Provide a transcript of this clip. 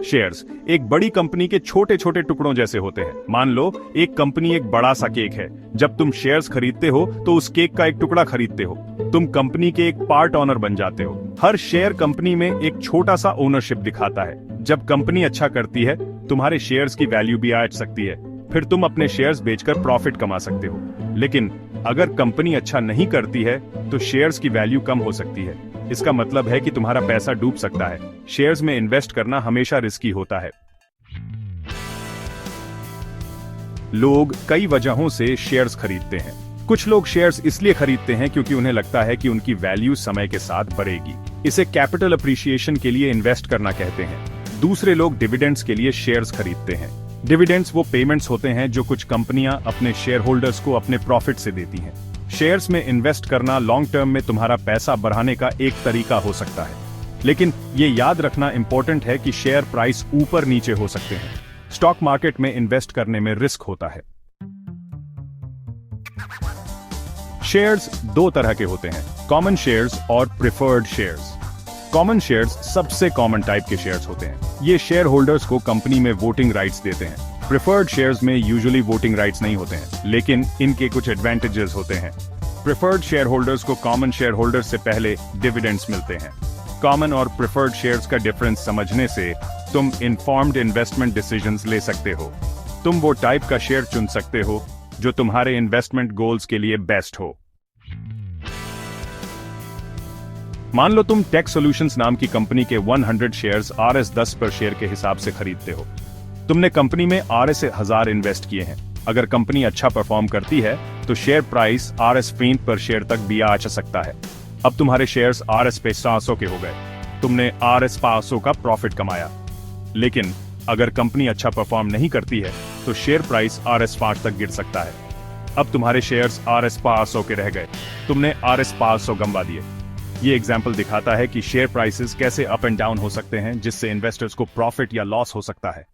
Shares एक बड़ी company के छोटे छोटे टुकड़ों जैसे होते हैं। मान लो एक कंपनी एक बड़ा सा केक है। जब तुम शेयर्स खरीदते हो तो उस केक का एक टुकड़ा खरीदते हो। तुम कंपनी के एक पार्ट ओनर बन जाते हो। हर शेयर कंपनी में एक छोटा सा ओनरशिप दिखाता है। जब कंपनी अच्छा करती है तुम्हारे शेयर्स की वैल्यू भी आ सकती है। फिर तुम अपने शेयर्स बेचकर प्रॉफिट कमा सकते हो। लेकिन अगर कंपनी अच्छा नहीं करती है तो शेयर्स की वैल्यू कम हो सकती है। इसका मतलब है कि तुम्हारा पैसा डूब सकता है। शेयर्स में इन्वेस्ट करना हमेशा रिस्की होता है। लोग कई वजहों से शेयर्स खरीदते हैं। कुछ लोग शेयर्स इसलिए खरीदते हैं क्योंकि उन्हें लगता है कि उनकी वैल्यू समय के साथ बढ़ेगी। इसे कैपिटल अप्रिसिएशन के लिए इन्वेस्ट करना कहते हैं। दूसरे लोग डिविडेंड्स के लिए शेयर्स खरीदते हैं। डिविडेंड्स वो पेमेंट्स होते हैं जो कुछ कंपनियां अपने शेयर होल्डर्स को अपने प्रॉफिट से देती हैं। शेयर्स में इन्वेस्ट करना लॉन्ग टर्म में तुम्हारा पैसा बढ़ाने का एक तरीका हो सकता है। लेकिन ये याद रखना इंपॉर्टेंट है कि शेयर प्राइस ऊपर नीचे हो सकते हैं। स्टॉक मार्केट में इन्वेस्ट करने में रिस्क होता है। शेयर्स दो तरह के होते हैं, कॉमन शेयर्स और प्रिफर्ड शेयर्स। कॉमन शेयर्स सबसे कॉमन टाइप के शेयर्स होते हैं। ये शेयर होल्डर्स को कंपनी में वोटिंग राइट्स देते हैं। प्रिफर्ड शेयर्स में यूजुअली वोटिंग राइट्स नहीं होते हैं, लेकिन इनके कुछ एडवांटेजेस होते हैं। प्रिफर्ड शेयर होल्डर्स को कॉमन शेयर होल्डर्स से पहले डिविडेंड्स मिलते हैं। कॉमन और प्रिफर्ड शेयर्स का डिफरेंस समझने से तुम इन्फॉर्म्ड इन्वेस्टमेंट डिसीजंस ले सकते हो। तुम वो टाइप का शेयर चुन सकते हो जो तुम्हारे इन्वेस्टमेंट गोल्स के लिए बेस्ट हो। मान लो तुम टेक सॉल्यूशंस नाम की कंपनी के 100 शेयर्स RS10 पर शेयर के हिसाब से खरीदते हो। तुमने कंपनी में RS1000 इन्वेस्ट किए हैं। अगर कंपनी अच्छा परफॉर्म करती है तो शेयर प्राइस RS20 पर शेयर तक भी आ सकता है। अब तुम्हारे शेयर्स RS500 के हो गए। तुमने RS500 का प्रॉफिट कमाया। लेकिन अगर कंपनी अच्छा परफॉर्म नहीं करती है तो शेयर प्राइस RS5 तक गिर सकता है। अब तुम्हारे शेयर्स RS500 के रह गए। तुमने RS500 गंवा दिए। ये एग्जाम्पल दिखाता है कि शेयर प्राइसेस कैसे अप एंड डाउन हो सकते हैं, जिससे इन्वेस्टर्स को प्रॉफिट या लॉस हो सकता है।